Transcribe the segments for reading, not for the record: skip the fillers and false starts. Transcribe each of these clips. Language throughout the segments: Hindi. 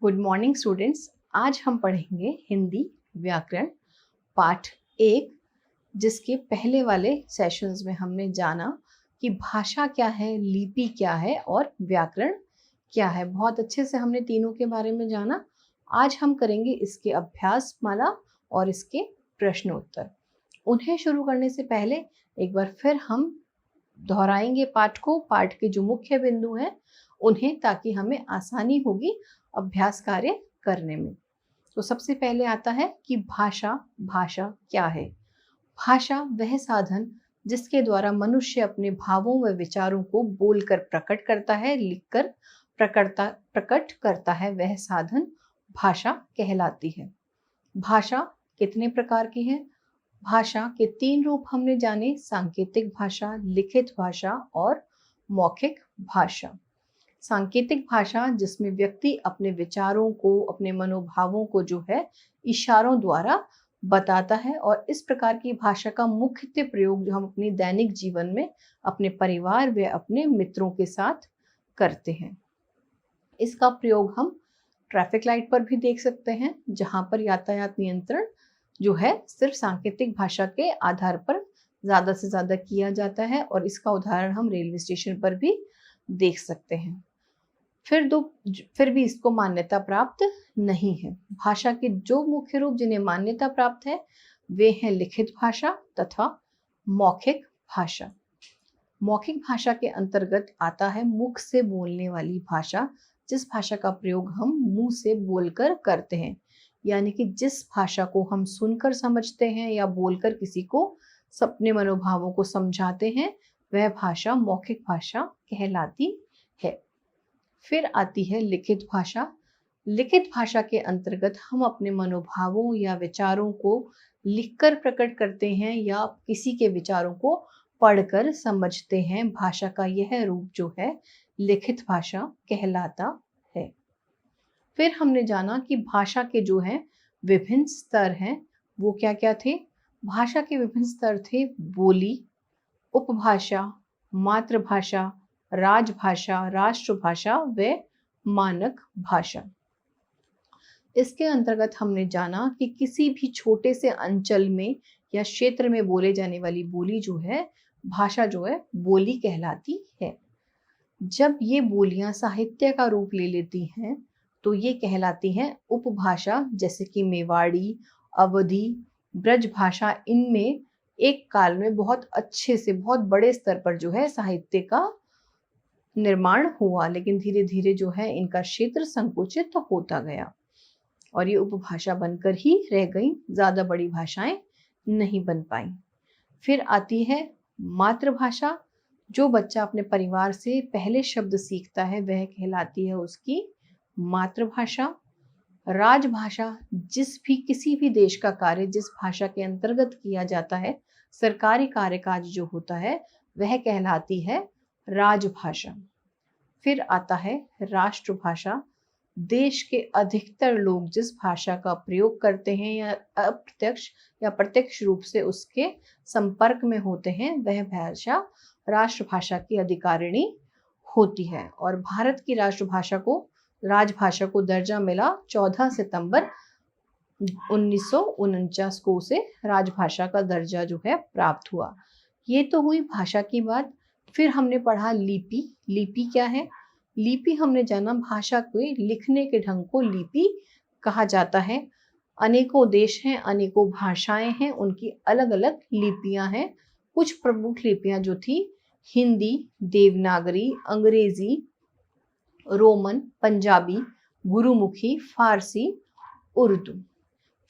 Good morning students. आज हम पढ़ेंगे हिंदी व्याकरण पाठ 1, जिसके पहले वाले सेशंस में हमने जाना कि भाषा क्या है, लिपि क्या है और व्याकरण क्या है। बहुत अच्छे से हमने तीनों के बारे में जाना। आज हम करेंगे इसके अभ्यास माला और इसके प्रश्न उत्तर। उन्हें शुरू करने से पहले एक बार फिर हम दोहराएंगे पाठ को, पाठ के जो मुख्य बिंदु हैं उन्हें, ताकि हमें आसानी होगी अभ्यास कार्य करने में। तो सबसे पहले आता है कि भाषा क्या है। भाषा वह साधन जिसके द्वारा मनुष्य अपने भावों व विचारों को बोलकर प्रकट करता है, लिखकर प्रकट करता है, वह साधन भाषा कहलाती है। भाषा कितने प्रकार की है? भाषा के 3 रूप हमने जाने, सांकेतिक भाषा, लिखित भाषा और मौखिक भाषा। सांकेतिक भाषा जिसमें व्यक्ति अपने विचारों को, अपने मनोभावों को जो है इशारों द्वारा बताता है, और इस प्रकार की भाषा का मुख्य प्रयोग जो हम अपनी दैनिक जीवन में अपने परिवार व अपने मित्रों के साथ करते हैं। इसका प्रयोग हम ट्रैफिक लाइट पर भी देख सकते हैं, जहां पर यातायात नियंत्रण जो है सिर्फ सांकेतिक भाषा के आधार पर ज्यादा से ज्यादा किया जाता है, और इसका उदाहरण हम रेलवे स्टेशन पर भी देख सकते हैं। फिर भी इसको मान्यता प्राप्त नहीं है। भाषा के जो मुख्य रूप जिन्हें मान्यता प्राप्त है वे हैं लिखित भाषा तथा मौखिक भाषा। मौखिक भाषा के अंतर्गत आता है मुख से बोलने वाली भाषा, जिस भाषा का प्रयोग हम मुंह से बोलकर करते हैं, यानी कि जिस भाषा को हम सुनकर समझते हैं या बोलकर किसी को अपने मनोभावों को समझाते हैं, वह भाषा मौखिक भाषा कहलाती है। फिर आती है लिखित भाषा। लिखित भाषा के अंतर्गत हम अपने मनोभावों या विचारों को लिखकर प्रकट करते हैं या किसी के विचारों को पढ़कर समझते हैं। भाषा का यह रूप जो है लिखित भाषा कहलाता है। फिर हमने जाना कि भाषा के जो है विभिन्न स्तर हैं, वो क्या क्या थे। भाषा के विभिन्न स्तर थे बोली, उपभाषा, मातृभाषा, राजभाषा, राष्ट्रभाषा व मानक भाषा। इसके अंतर्गत हमने जाना कि किसी भी छोटे से अंचल में या क्षेत्र में बोले जाने वाली बोली जो है, भाषा जो है, बोली कहलाती है। जब ये बोलियां साहित्य का रूप ले लेती हैं तो ये कहलाती हैं उपभाषा, जैसे कि मेवाड़ी, अवधी, ब्रज भाषा। इनमें एक काल में बहुत अच्छे से, बहुत बड़े स्तर पर जो है साहित्य का निर्माण हुआ, लेकिन धीरे धीरे जो है इनका क्षेत्र संकुचित होता गया और ये उपभाषा बनकर ही रह गई, ज्यादा बड़ी भाषाएं नहीं बन पाई। फिर आती है मातृभाषा। जो बच्चा अपने परिवार से पहले शब्द सीखता है वह कहलाती है उसकी मातृभाषा। राजभाषा, किसी भी देश का कार्य जिस भाषा के अंतर्गत किया जाता है, सरकारी कार्यकाज जो होता है, वह कहलाती है राजभाषा। फिर आता है राष्ट्रभाषा। देश के अधिकतर लोग जिस भाषा का प्रयोग करते हैं या अप्रत्यक्ष या प्रत्यक्ष रूप से उसके संपर्क में होते हैं, वह भाषा राष्ट्रभाषा की अधिकारिणी होती है। और भारत की राजभाषा को दर्जा मिला 14 सितंबर 1949 को उसे राजभाषा का दर्जा जो है प्राप्त हुआ। ये तो हुई भाषा की बात। फिर हमने पढ़ा लिपि। लिपि क्या है? लिपि हमने जाना भाषा के लिखने के ढंग को लिपि कहा जाता है। अनेकों देश हैं, अनेकों भाषाएं हैं, उनकी अलग अलग लिपियां हैं। कुछ प्रमुख लिपियां जो थी हिंदी, देवनागरी, अंग्रेजी, रोमन, पंजाबी, गुरुमुखी, फारसी, उर्दू।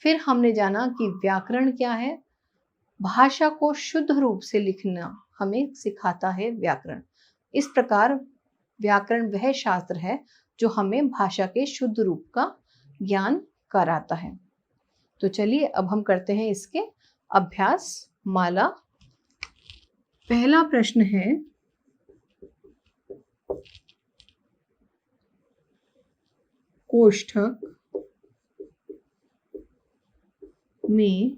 फिर हमने जाना कि व्याकरण क्या है। भाषा को शुद्ध रूप से लिखना हमें सिखाता है व्याकरण। इस प्रकार व्याकरण वह शास्त्र है जो हमें भाषा के शुद्ध रूप का ज्ञान कराता है। तो चलिए अब हम करते हैं इसके अभ्यास माला। पहला प्रश्न है, कोष्ठक में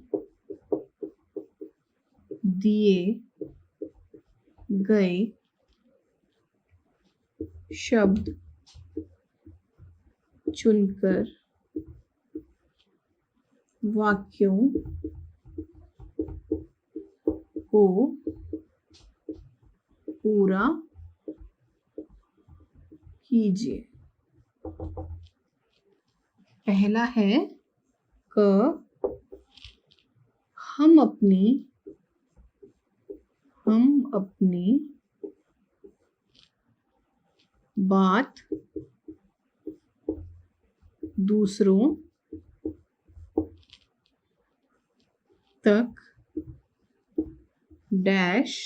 दिए गए शब्द चुनकर वाक्यों को पूरा कीजिए। पहला है क, हम अपनी बात दूसरों तक डैश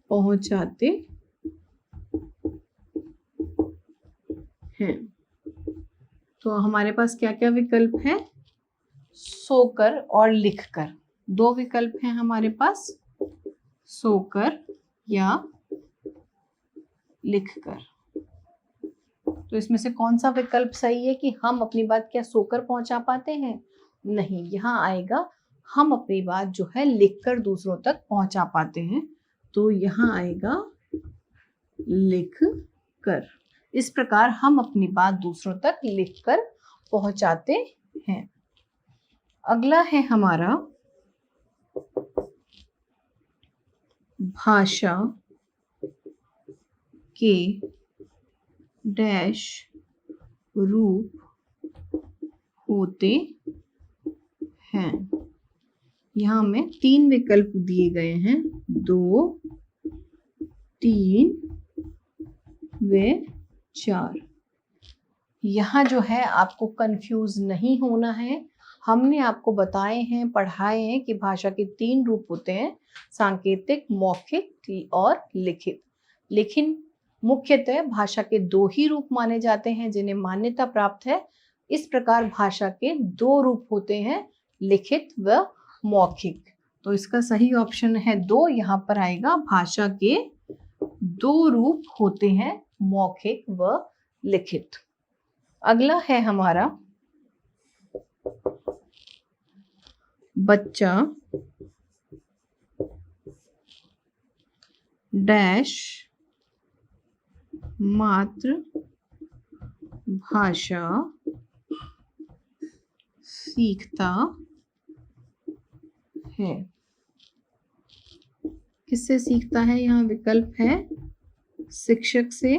पहुंचाते हैं। तो हमारे पास क्या क्या विकल्प है? सोकर और लिखकर। दो विकल्प हैं हमारे पास, सोकर या लिखकर। तो इसमें से कौन सा विकल्प सही है कि हम अपनी बात क्या सोकर पहुंचा पाते हैं? नहीं, यहाँ आएगा हम अपनी बात जो है लिखकर दूसरों तक पहुंचा पाते हैं। तो यहाँ आएगा लिख कर। इस प्रकार हम अपनी बात दूसरों तक लिखकर पहुंचाते हैं। अगला है हमारा भाषा के डैश रूप होते हैं। यहाँ में 3 विकल्प दिए गए हैं, 2, 3 व 4। यहाँ जो है आपको कंफ्यूज नहीं होना है। हमने आपको बताए हैं, पढ़ाए हैं कि भाषा के 3 रूप होते हैं, सांकेतिक, मौखिक और लिखित। लेकिन मुख्यतः भाषा के 2 ही रूप माने जाते हैं जिन्हें मान्यता प्राप्त है। इस प्रकार भाषा के 2 रूप होते हैं, लिखित व मौखिक। तो इसका सही ऑप्शन है 2। यहाँ पर आएगा भाषा के 2 रूप होते हैं, मौखिक व लिखित। अगला है हमारा बच्चा डैश मातृभाषा सीखता है। किससे सीखता है? यहाँ विकल्प है शिक्षक से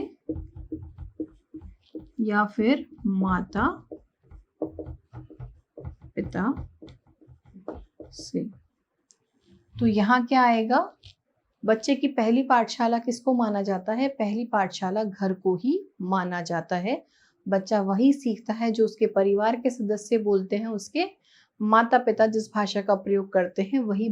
या फिर माता पिता से। तो यहाँ क्या आएगा? बच्चे की पहली पाठशाला किसको माना जाता है? पहली पाठशाला घर को ही माना जाता है। बच्चा वही सीखता है जो उसके परिवार के सदस्य बोलते हैं, उसके माता पिता जिस भाषा का प्रयोग करते हैं वही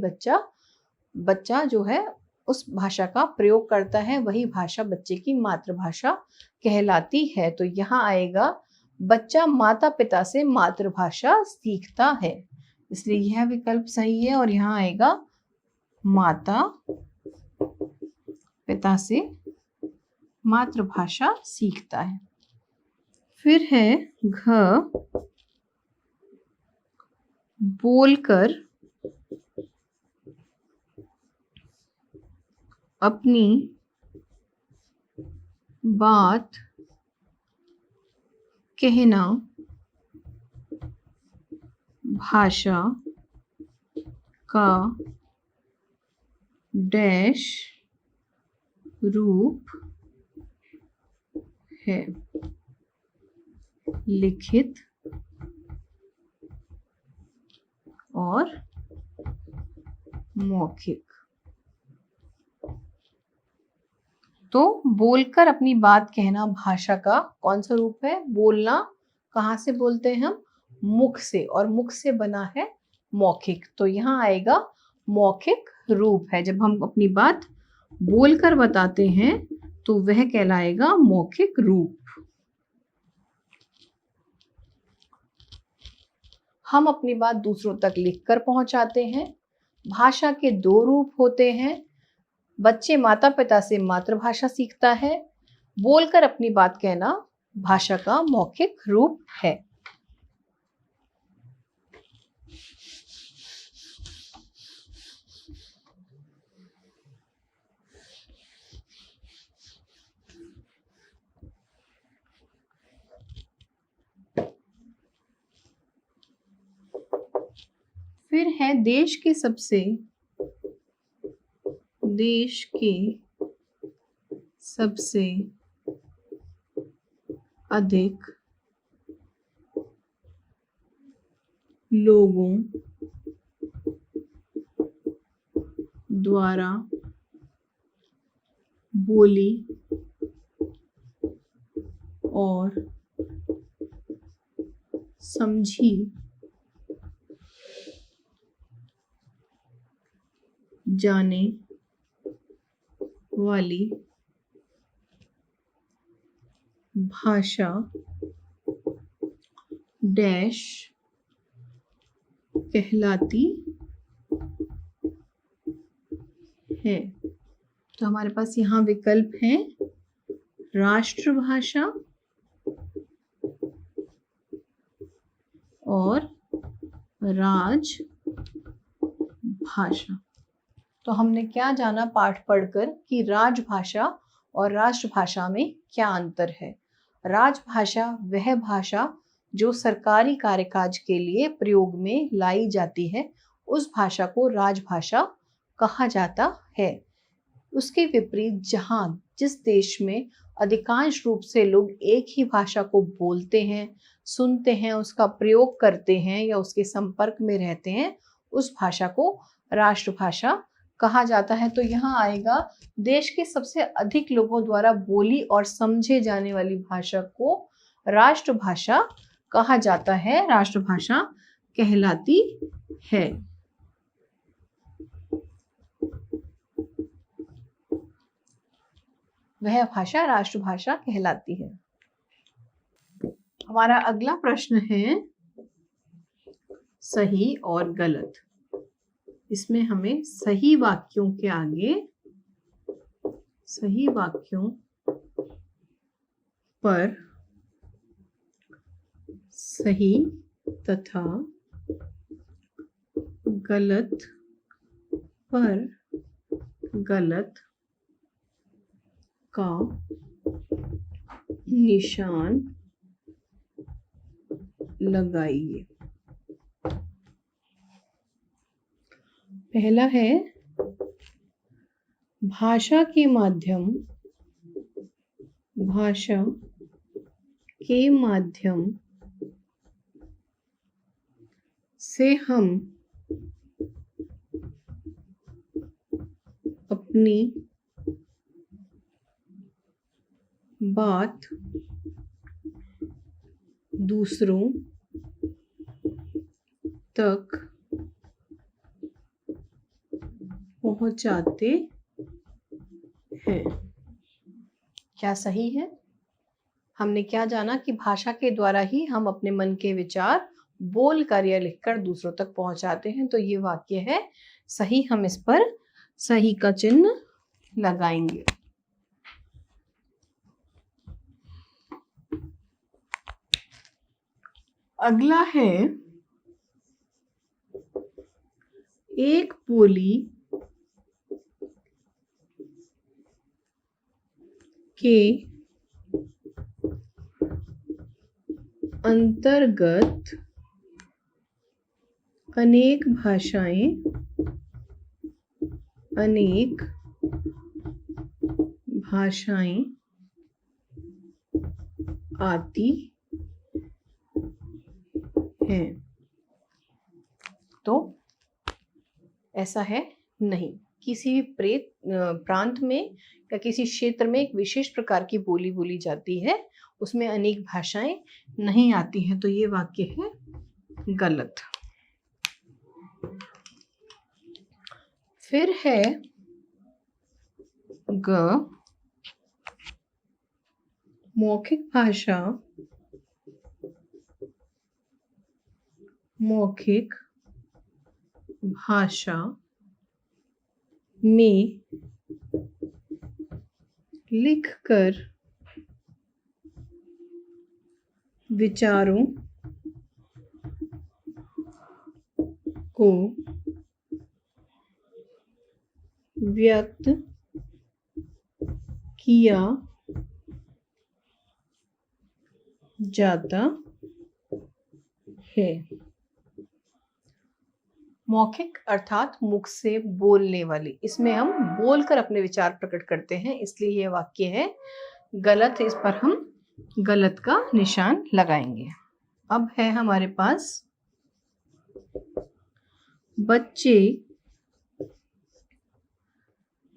बच्चा जो है उस भाषा का प्रयोग करता है, वही भाषा बच्चे की मातृभाषा कहलाती है। तो यहाँ आएगा बच्चा माता पिता से मातृभाषा सीखता है, इसलिए यह विकल्प सही है। और यहाँ आएगा माता पिता से मातृभाषा सीखता है। फिर है घ, बोलकर अपनी बात कहना भाषा का डैश रूप है, लिखित और मौखिक। तो बोलकर अपनी बात कहना भाषा का कौन सा रूप है? बोलना कहाँ से बोलते हैं हम? मुख से, और मुख से बना है मौखिक। तो यहाँ आएगा मौखिक रूप है। जब हम अपनी बात बोलकर बताते हैं तो वह कहलाएगा मौखिक रूप। हम अपनी बात दूसरों तक लिखकर पहुंचाते हैं। भाषा के 2 रूप होते हैं, बच्चे माता पिता से मातृभाषा सीखता है, बोलकर अपनी बात कहना भाषा का मौखिक रूप है। फिर है देश के सबसे अधिक लोगों द्वारा बोली और समझी जाने वाली भाषा डैश कहलाती है। तो हमारे पास यहाँ विकल्प हैं राष्ट्रभाषा और राजभाषा। तो हमने क्या जाना पाठ पढ़कर कि राजभाषा और राष्ट्रभाषा में क्या अंतर है। राजभाषा वह भाषा जो सरकारी कार्यकाज के लिए प्रयोग में लाई जाती है, उस भाषा को राजभाषा कहा जाता है। उसके विपरीत जिस देश में अधिकांश रूप से लोग एक ही भाषा को बोलते हैं, सुनते हैं, उसका प्रयोग करते हैं या उसके संपर्क में रहते हैं, उस भाषा को राष्ट्रभाषा कहा जाता है। तो यहाँ आएगा देश के सबसे अधिक लोगों द्वारा बोली और समझे जाने वाली भाषा को राष्ट्रभाषा कहा जाता है, राष्ट्रभाषा कहलाती है। वह भाषा राष्ट्रभाषा कहलाती है। हमारा अगला प्रश्न है सही और गलत। इसमें हमें सही वाक्यों के आगे सही वाक्यों पर सही तथा गलत पर गलत का निशान लगाइए। पहला है भाषा के माध्यम से हम अपनी बात दूसरों तक पहुंचाते हैं। क्या सही है? हमने क्या जाना कि भाषा के द्वारा ही हम अपने मन के विचार बोलकर या लिखकर दूसरों तक पहुंचाते हैं। तो ये वाक्य है सही। हम इस पर सही का चिन्ह लगाएंगे। अगला है एक बोली के अंतर्गत अनेक भाषाएं आती हैं। तो ऐसा है नहीं। किसी भी प्रांत में या किसी क्षेत्र में एक विशेष प्रकार की बोली बोली जाती है, उसमें अनेक भाषाएं नहीं आती हैं। तो ये वाक्य है गलत। फिर है मौखिक भाषा में लिखकर विचारों को व्यक्त किया जाता है। मौखिक अर्थात मुख से बोलने वाली, इसमें हम बोलकर अपने विचार प्रकट करते हैं, इसलिए यह वाक्य है गलत। इस पर हम गलत का निशान लगाएंगे। अब है हमारे पास बच्चे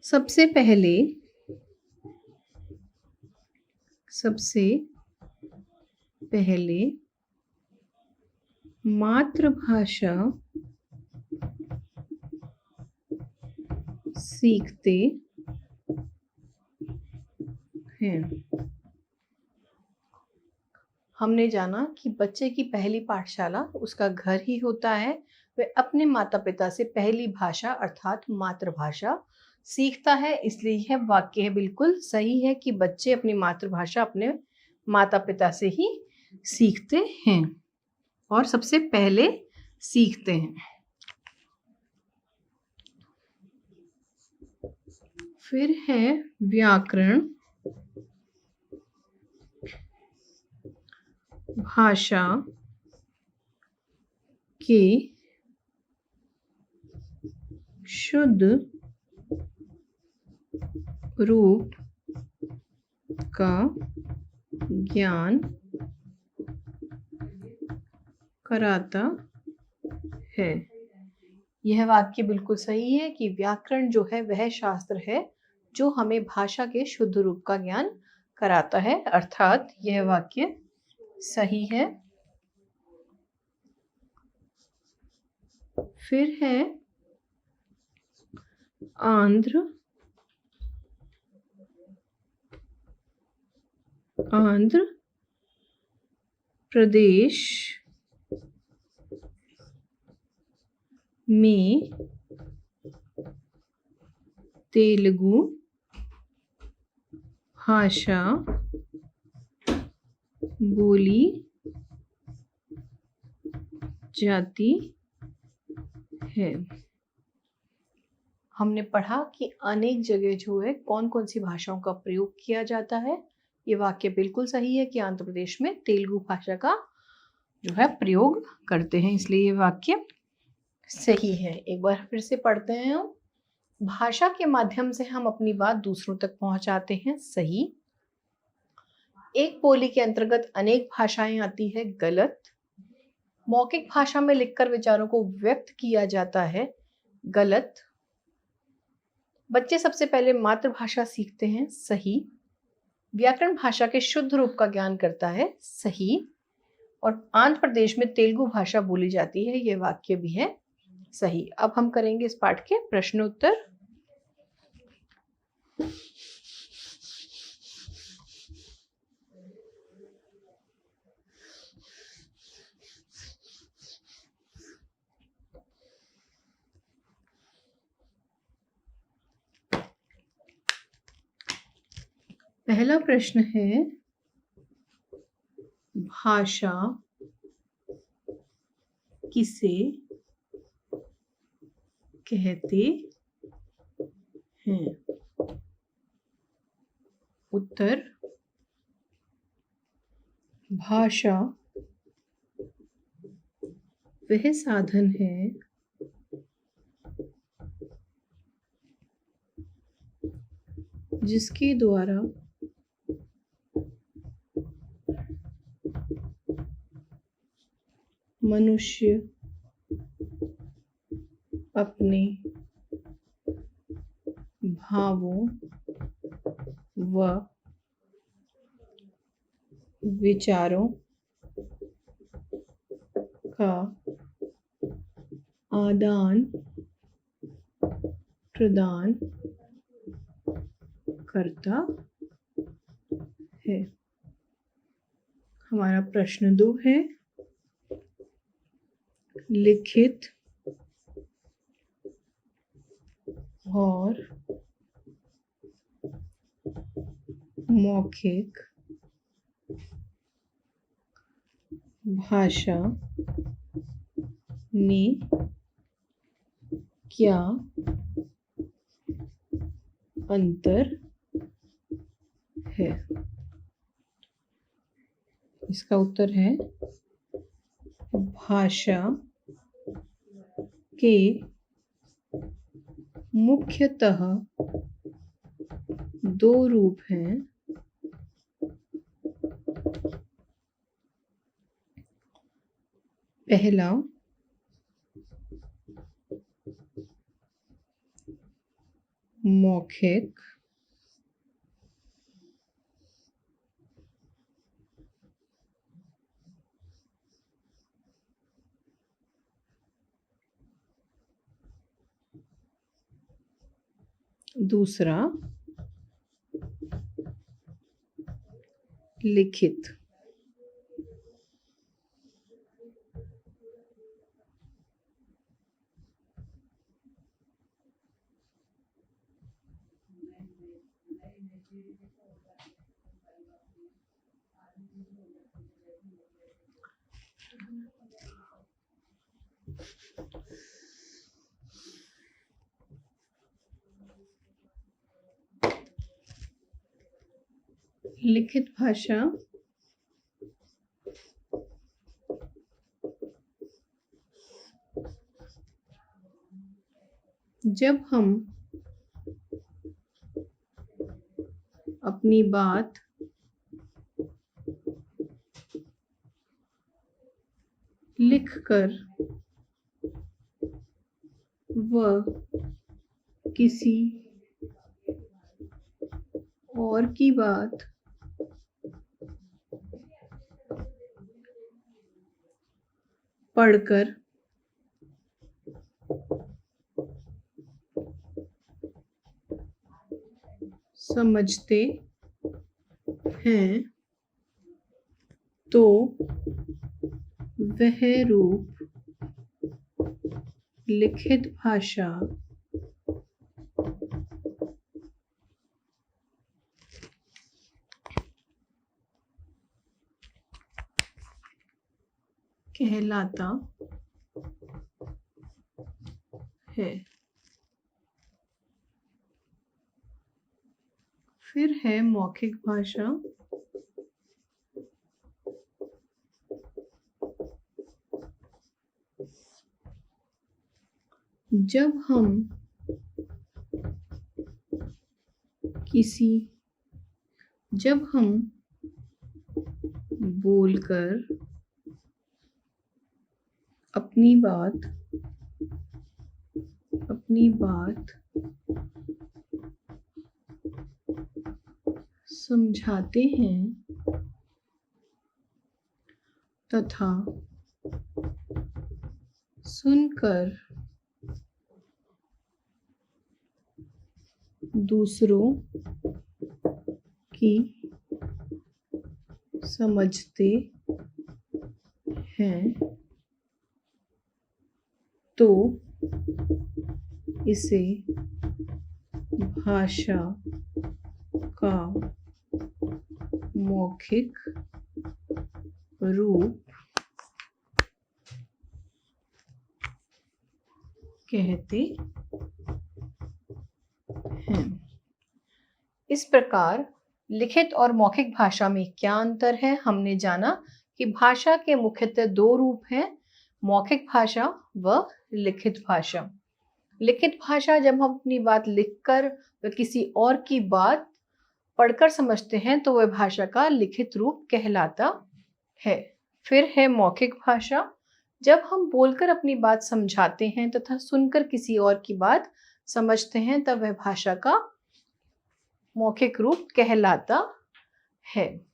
सबसे पहले मातृभाषा सीखते हैं। हमने जाना कि बच्चे की पहली पाठशाला उसका घर ही होता है। वह अपने माता पिता से पहली भाषा अर्थात मातृभाषा सीखता है, इसलिए यह वाक्य है बिल्कुल सही है कि बच्चे अपनी मातृभाषा अपने माता पिता से ही सीखते हैं और सबसे पहले सीखते हैं। फिर है व्याकरण भाषा के शुद्ध रूप का ज्ञान कराता है। यह वाक्य बिल्कुल सही है कि व्याकरण जो है वह शास्त्र है जो हमें भाषा के शुद्ध रूप का ज्ञान कराता है, अर्थात यह वाक्य सही है। फिर है आंध्र प्रदेश में तेलुगु भाषा बोली जाती है। हमने पढ़ा कि अनेक जगह जो है कौन कौन सी भाषाओं का प्रयोग किया जाता है। ये वाक्य बिल्कुल सही है कि आंध्र प्रदेश में तेलुगु भाषा का जो है प्रयोग करते हैं, इसलिए ये वाक्य सही है। एक बार फिर से पढ़ते हैं हम। भाषा के माध्यम से हम अपनी बात दूसरों तक पहुंचाते हैं, सही। एक बोली के अंतर्गत अनेक भाषाएं आती है, गलत। मौखिक भाषा में लिखकर विचारों को व्यक्त किया जाता है, गलत। बच्चे सबसे पहले मातृभाषा सीखते हैं, सही। व्याकरण भाषा के शुद्ध रूप का ज्ञान करता है, सही। और आंध्र प्रदेश में तेलुगु भाषा बोली जाती है, यह वाक्य भी है सही। अब हम करेंगे इस पाठ के प्रश्न उत्तर। पहला प्रश्न है, भाषा किसे कहते हैं? उत्तर, भाषा वह साधन है जिसके द्वारा मनुष्य अपने भावों व विचारों का आदान प्रदान करता है। हमारा प्रश्न 2 है, लिखित और मौखिक भाषा में क्या अंतर है? इसका उत्तर है, भाषा के मुख्यतः दो रूप हैं। पहला मौखिक, दूसरा लिखित। लिखित भाषा जब हम अपनी बात लिखकर व किसी और की बात पढ़कर समझते हैं तो वह रूप लिखित भाषा कहलाता है। फिर है मौखिक भाषा। जब हम बोलकर अपनी बात समझाते हैं तथा सुनकर दूसरों की समझते हैं तो इसे भाषा का मौखिक रूप कहते हैं। इस प्रकार लिखित और मौखिक भाषा में क्या अंतर है, हमने जाना कि भाषा के मुख्यतः दो रूप हैं, मौखिक भाषा व लिखित भाषा। लिखित भाषा जब हम अपनी बात लिखकर व किसी और की बात पढ़कर समझते हैं तो वह भाषा का लिखित रूप कहलाता है। फिर है मौखिक भाषा, जब हम बोलकर अपनी बात समझाते हैं तथा सुनकर किसी और की बात समझते हैं तब वह भाषा का मौखिक रूप कहलाता है।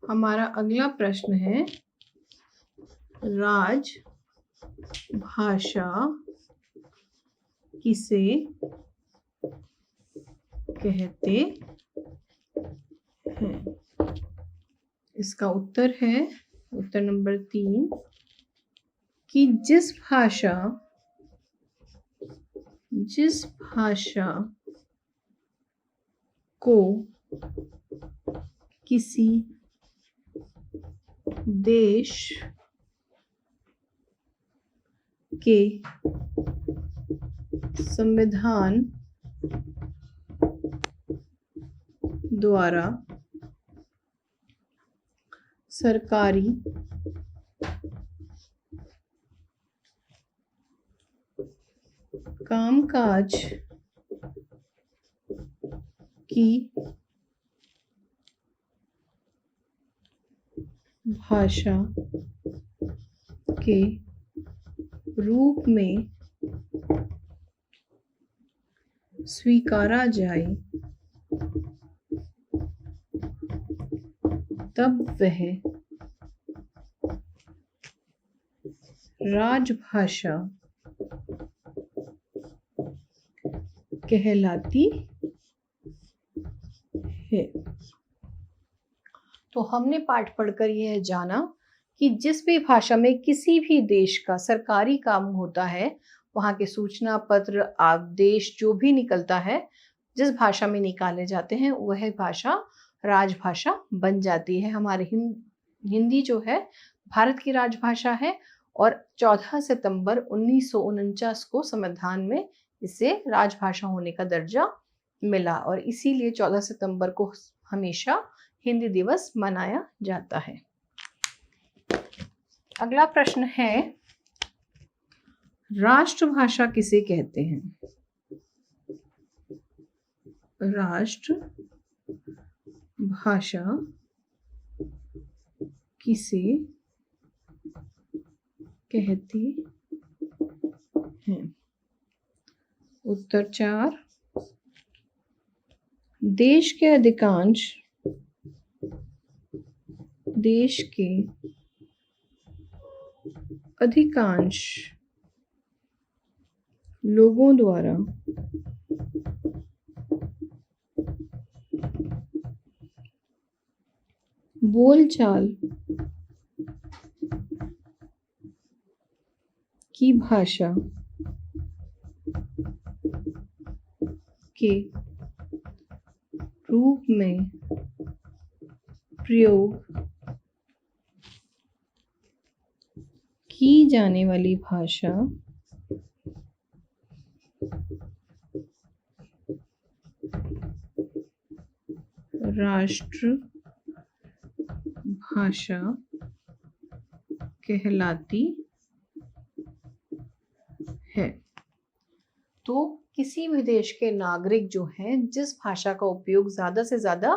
हमारा अगला प्रश्न है, राजभाषा किसे कहते हैं? इसका उत्तर है, उत्तर नंबर 3, कि जिस भाषा को किसी देश के संविधान द्वारा सरकारी कामकाज की भाषा के रूप में स्वीकारा जाए तब वह राजभाषा कहलाती है। तो हमने पाठ पढ़कर यह जाना कि जिस भी भाषा में किसी भी देश का सरकारी काम होता है, वहाँ के सूचना पत्र आदेश जो भी निकलता है, जिस भाषा में निकाले जाते हैं वह भाषा राजभाषा बन जाती है। हमारे हिंदी जो है भारत की राजभाषा है और 14 सितंबर 1949 को संविधान में इसे राजभाषा होने का दर्जा मिला और इसीलिए 14 सितंबर को हमेशा हिंदी दिवस मनाया जाता है। अगला प्रश्न है, राष्ट्रभाषा किसे कहते हैं? राष्ट्रभाषा किसे कहते हैं? उत्तर 4, देश के अधिकांश लोगों द्वारा बोलचाल की भाषा के रूप में प्रयोग की जाने वाली भाषा राष्ट्रभाषा कहलाती है। तो किसी भी देश के नागरिक जो हैं जिस भाषा का उपयोग ज़्यादा से ज़्यादा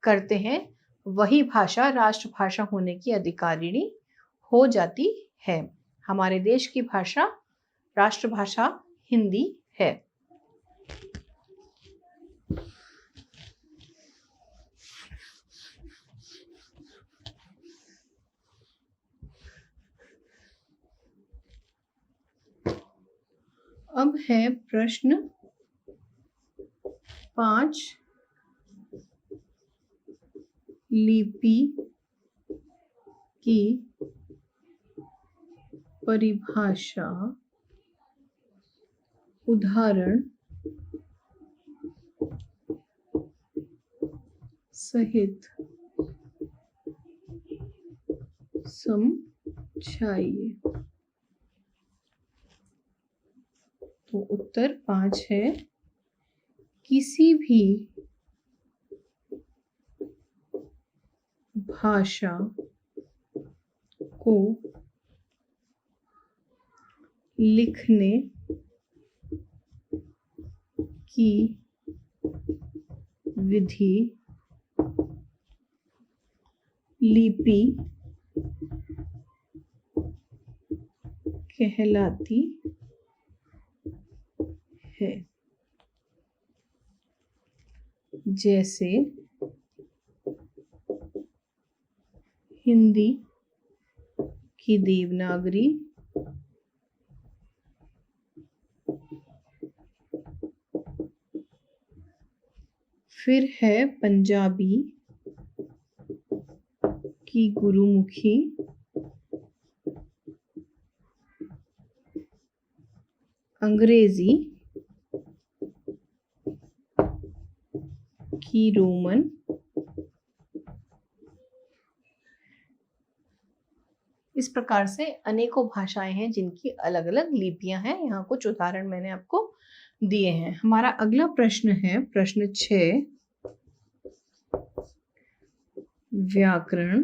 करते हैं वही भाषा राष्ट्रभाषा होने की अधिकारिणी हो जाती है। हमारे देश की भाषा राष्ट्रभाषा हिंदी है। अब है प्रश्न 5, लिपि की परिभाषा उदाहरण सहित समझाइए। तो उत्तर 5 है, किसी भी भाषा को लिखने की विधि लिपि कहलाती है। जैसे हिंदी की देवनागरी, फिर है पंजाबी की गुरुमुखी, अंग्रेजी की रोमन, इस प्रकार से अनेकों भाषाएं हैं जिनकी अलग अलग लिपियां हैं। यहाँ कुछ उदाहरण मैंने आपको दिए हैं। हमारा अगला प्रश्न है प्रश्न 6, व्याकरण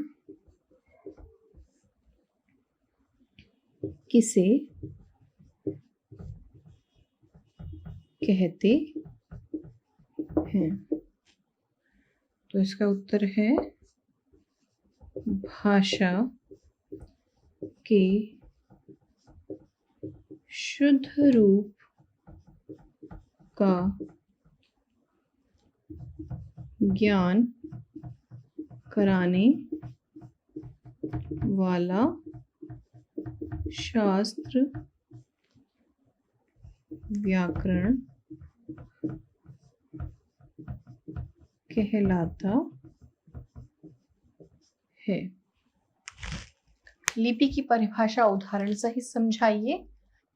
किसे कहते हैं? तो इसका उत्तर है भाषा के शुद्ध रूप का ज्ञान कराने वाला शास्त्र व्याकरण कहलाता है। लिपि की परिभाषा उदाहरण सहित समझाइए।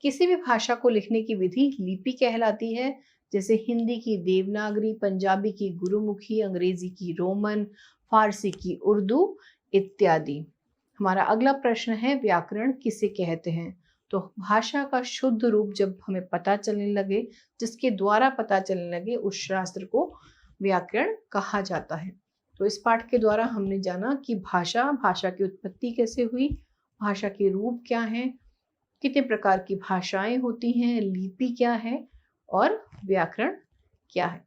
किसी भी भाषा को लिखने की विधि लिपि कहलाती है, जैसे हिंदी की देवनागरी, पंजाबी की गुरुमुखी, अंग्रेजी की रोमन, फारसी की उर्दू इत्यादि। हमारा अगला प्रश्न है व्याकरण किसे कहते हैं? तो भाषा का शुद्ध रूप जब हमें पता चलने लगे, जिसके द्वारा पता चलने लगे, उस शास्त्र को व्याकरण कहा जाता है। तो इस पाठ के द्वारा हमने जाना कि भाषा की उत्पत्ति कैसे हुई, भाषा के रूप क्या हैं, कितने प्रकार की भाषाएं होती हैं, लिपि क्या है और व्याकरण क्या है।